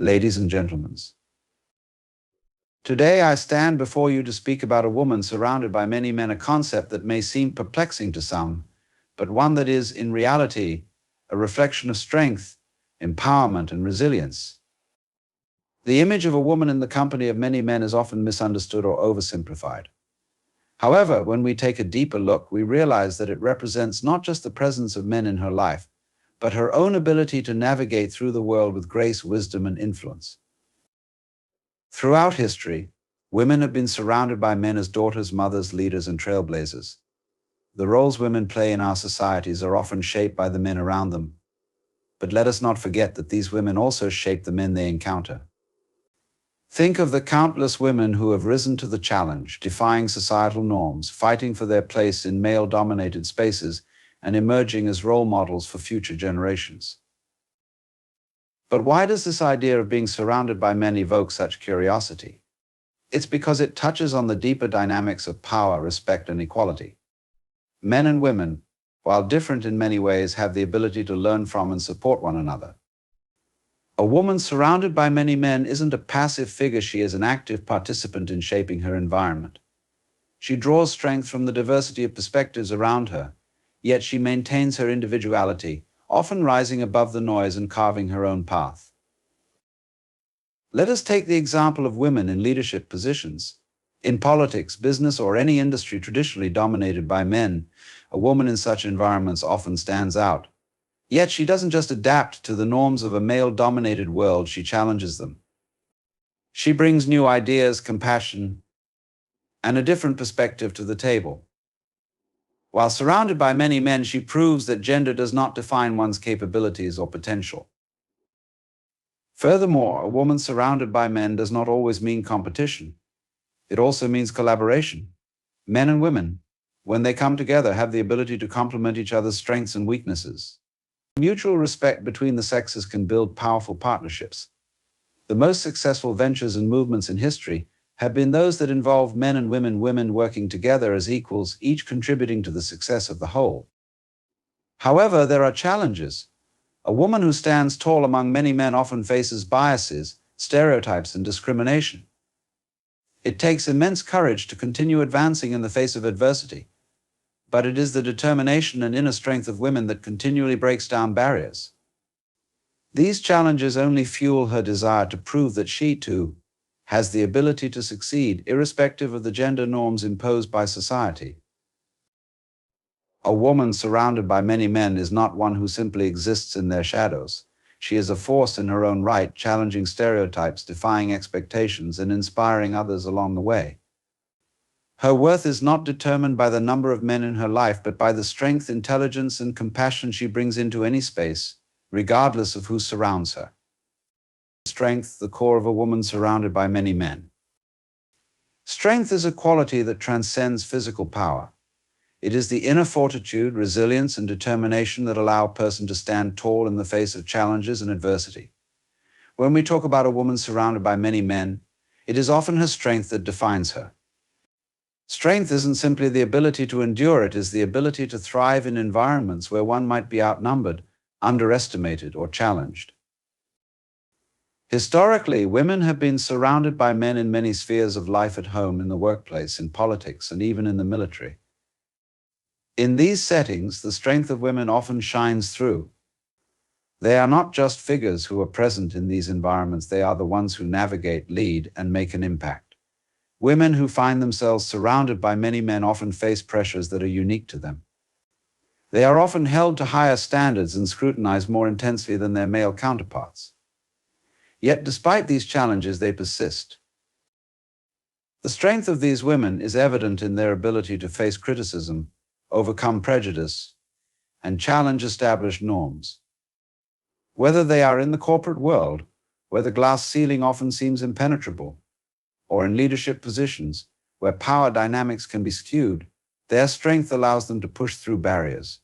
Ladies and gentlemen, today I stand before you to speak about a woman surrounded by many men, a concept that may seem perplexing to some, but one that is, in reality, a reflection of strength, empowerment, and resilience. The image of a woman in the company of many men is often misunderstood or oversimplified. However, when we take a deeper look, we realize that it represents not just the presence of men in her life, but her own ability to navigate through the world with grace, wisdom, and influence. Throughout history, women have been surrounded by men as daughters, mothers, leaders, and trailblazers. The roles women play in our societies are often shaped by the men around them. But let us not forget that these women also shape the men they encounter. Think of the countless women who have risen to the challenge, defying societal norms, fighting for their place in male-dominated spaces, and emerging as role models for future generations. But why does this idea of being surrounded by men evoke such curiosity? It's because it touches on the deeper dynamics of power, respect, and equality. Men and women, while different in many ways, have the ability to learn from and support one another. A woman surrounded by many men isn't a passive figure, she is an active participant in shaping her environment. She draws strength from the diversity of perspectives around her, yet she maintains her individuality, often rising above the noise and carving her own path. Let us take the example of women in leadership positions. In politics, business, or any industry traditionally dominated by men, a woman in such environments often stands out. Yet she doesn't just adapt to the norms of a male-dominated world, she challenges them. She brings new ideas, compassion, and a different perspective to the table. While surrounded by many men, she proves that gender does not define one's capabilities or potential. Furthermore, a woman surrounded by men does not always mean competition. It also means collaboration. Men and women, when they come together, have the ability to complement each other's strengths and weaknesses. Mutual respect between the sexes can build powerful partnerships. The most successful ventures and movements in history have been those that involve men and women working together as equals, each contributing to the success of the whole. However, there are challenges. A woman who stands tall among many men often faces biases, stereotypes, and discrimination. It takes immense courage to continue advancing in the face of adversity, but it is the determination and inner strength of women that continually breaks down barriers. These challenges only fuel her desire to prove that she, too, has the ability to succeed, irrespective of the gender norms imposed by society. A woman surrounded by many men is not one who simply exists in their shadows. She is a force in her own right, challenging stereotypes, defying expectations, and inspiring others along the way. Her worth is not determined by the number of men in her life, but by the strength, intelligence, and compassion she brings into any space, regardless of who surrounds her. Strength, the core of a woman surrounded by many men. Strength is a quality that transcends physical power. It is the inner fortitude, resilience, and determination that allow a person to stand tall in the face of challenges and adversity. When we talk about a woman surrounded by many men, it is often her strength that defines her. Strength isn't simply the ability to endure, it is the ability to thrive in environments where one might be outnumbered, underestimated, or challenged. Historically, women have been surrounded by men in many spheres of life, at home, in the workplace, in politics, and even in the military. In these settings, the strength of women often shines through. They are not just figures who are present in these environments, they are the ones who navigate, lead, and make an impact. Women who find themselves surrounded by many men often face pressures that are unique to them. They are often held to higher standards and scrutinized more intensely than their male counterparts. Yet, despite these challenges, they persist. The strength of these women is evident in their ability to face criticism, overcome prejudice, and challenge established norms. Whether they are in the corporate world, where the glass ceiling often seems impenetrable, or in leadership positions, where power dynamics can be skewed, their strength allows them to push through barriers.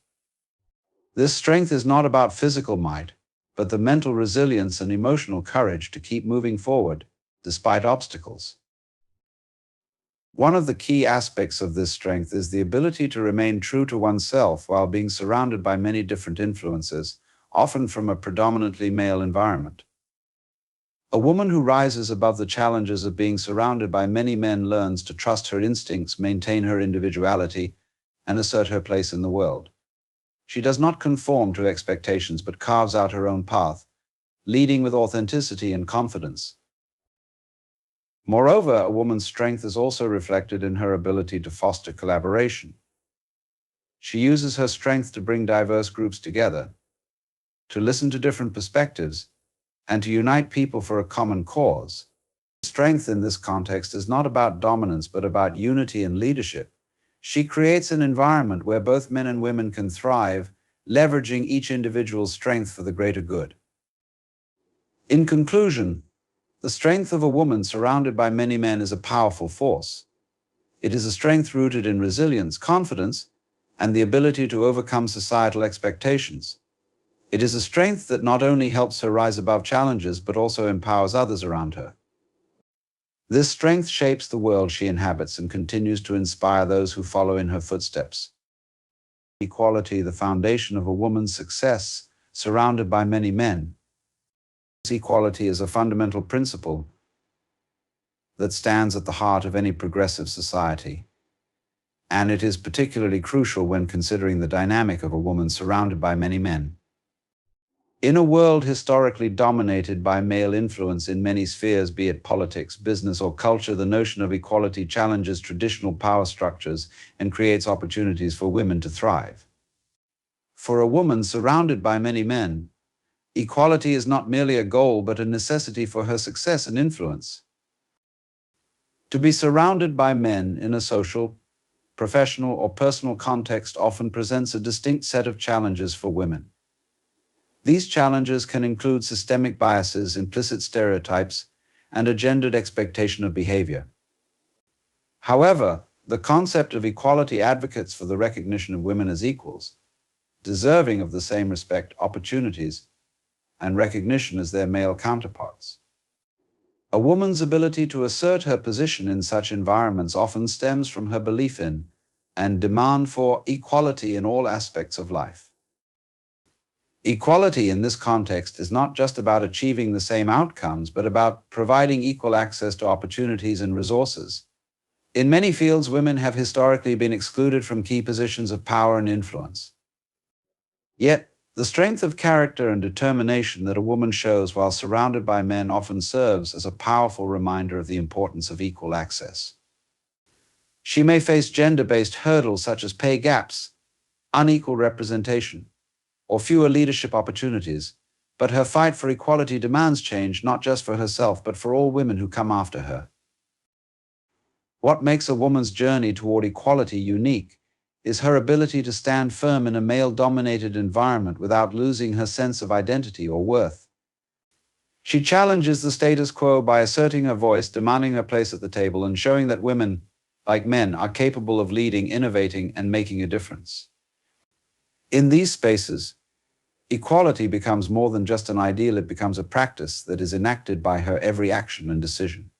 This strength is not about physical might, but the mental resilience and emotional courage to keep moving forward, despite obstacles. One of the key aspects of this strength is the ability to remain true to oneself while being surrounded by many different influences, often from a predominantly male environment. A woman who rises above the challenges of being surrounded by many men learns to trust her instincts, maintain her individuality, and assert her place in the world. She does not conform to expectations but carves out her own path, leading with authenticity and confidence. Moreover, a woman's strength is also reflected in her ability to foster collaboration. She uses her strength to bring diverse groups together, to listen to different perspectives, and to unite people for a common cause. Strength in this context is not about dominance but about unity and leadership. She creates an environment where both men and women can thrive, leveraging each individual's strength for the greater good. In conclusion, the strength of a woman surrounded by many men is a powerful force. It is a strength rooted in resilience, confidence, and the ability to overcome societal expectations. It is a strength that not only helps her rise above challenges, but also empowers others around her. This strength shapes the world she inhabits and continues to inspire those who follow in her footsteps. Equality, the foundation of a woman's success, surrounded by many men. Equality is a fundamental principle that stands at the heart of any progressive society, and it is particularly crucial when considering the dynamic of a woman surrounded by many men. In a world historically dominated by male influence in many spheres, be it politics, business, or culture, the notion of equality challenges traditional power structures and creates opportunities for women to thrive. For a woman surrounded by many men, equality is not merely a goal but a necessity for her success and influence. To be surrounded by men in a social, professional, or personal context often presents a distinct set of challenges for women. These challenges can include systemic biases, implicit stereotypes, and a gendered expectation of behavior. However, the concept of equality advocates for the recognition of women as equals, deserving of the same respect, opportunities, and recognition as their male counterparts. A woman's ability to assert her position in such environments often stems from her belief in and demand for equality in all aspects of life. Equality in this context is not just about achieving the same outcomes, but about providing equal access to opportunities and resources. In many fields, women have historically been excluded from key positions of power and influence. Yet, the strength of character and determination that a woman shows while surrounded by men often serves as a powerful reminder of the importance of equal access. She may face gender-based hurdles such as pay gaps, unequal representation, or fewer leadership opportunities, but her fight for equality demands change not just for herself but for all women who come after her. What makes a woman's journey toward equality unique is her ability to stand firm in a male-dominated environment without losing her sense of identity or worth. She challenges the status quo by asserting her voice, demanding her place at the table, and showing that women, like men, are capable of leading, innovating, and making a difference. In these spaces, equality becomes more than just an ideal, it becomes a practice that is enacted by her every action and decision.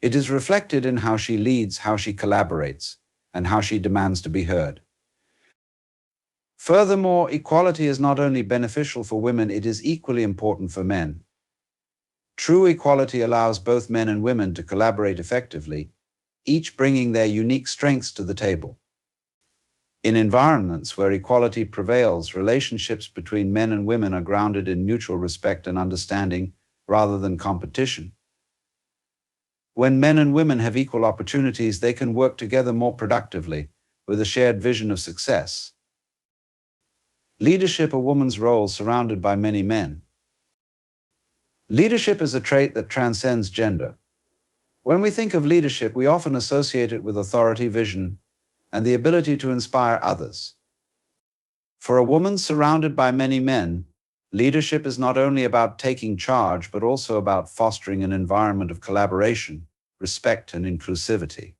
It is reflected in how she leads, how she collaborates, and how she demands to be heard. Furthermore, equality is not only beneficial for women, it is equally important for men. True equality allows both men and women to collaborate effectively, each bringing their unique strengths to the table. In environments where equality prevails, relationships between men and women are grounded in mutual respect and understanding rather than competition. When men and women have equal opportunities, they can work together more productively, with a shared vision of success. Leadership, a woman's role surrounded by many men. Leadership is a trait that transcends gender. When we think of leadership, we often associate it with authority, vision, and the ability to inspire others. For a woman surrounded by many men, leadership is not only about taking charge, but also about fostering an environment of collaboration, respect, and inclusivity.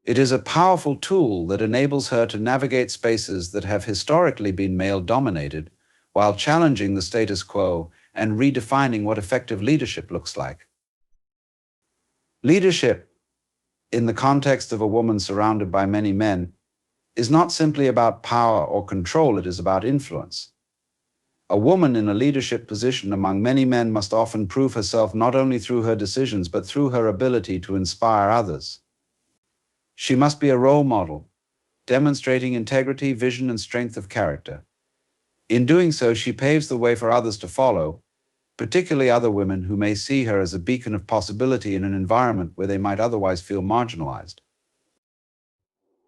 It is a powerful tool that enables her to navigate spaces that have historically been male-dominated, while challenging the status quo and redefining what effective leadership looks like. Leadership, in the context of a woman surrounded by many men, is not simply about power or control, it is about influence. A woman in a leadership position among many men must often prove herself not only through her decisions but through her ability to inspire others. She must be a role model, demonstrating integrity, vision, and strength of character. In doing so, she paves the way for others to follow, particularly other women who may see her as a beacon of possibility in an environment where they might otherwise feel marginalized.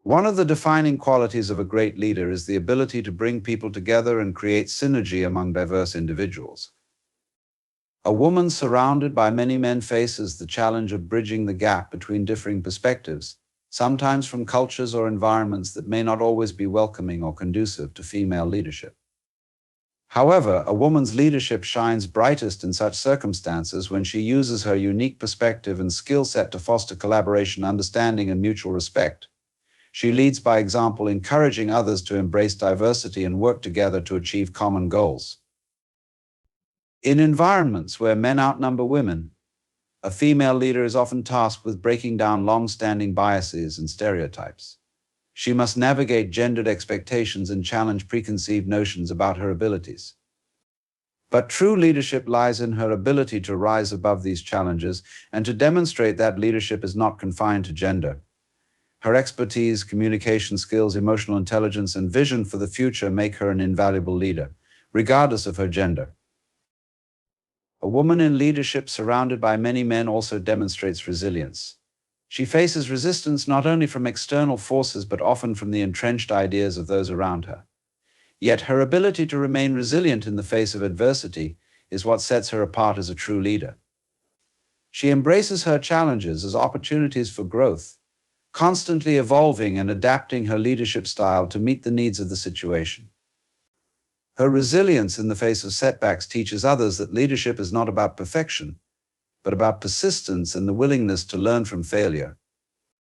One of the defining qualities of a great leader is the ability to bring people together and create synergy among diverse individuals. A woman surrounded by many men faces the challenge of bridging the gap between differing perspectives, sometimes from cultures or environments that may not always be welcoming or conducive to female leadership. However, a woman's leadership shines brightest in such circumstances when she uses her unique perspective and skill set to foster collaboration, understanding, and mutual respect. She leads by example, encouraging others to embrace diversity and work together to achieve common goals. In environments where men outnumber women, a female leader is often tasked with breaking down long-standing biases and stereotypes. She must navigate gendered expectations and challenge preconceived notions about her abilities. But true leadership lies in her ability to rise above these challenges and to demonstrate that leadership is not confined to gender. Her expertise, communication skills, emotional intelligence, and vision for the future make her an invaluable leader, regardless of her gender. A woman in leadership surrounded by many men also demonstrates resilience. She faces resistance not only from external forces but often from the entrenched ideas of those around her. Yet her ability to remain resilient in the face of adversity is what sets her apart as a true leader. She embraces her challenges as opportunities for growth, constantly evolving and adapting her leadership style to meet the needs of the situation. Her resilience in the face of setbacks teaches others that leadership is not about perfection, but about persistence and the willingness to learn from failure.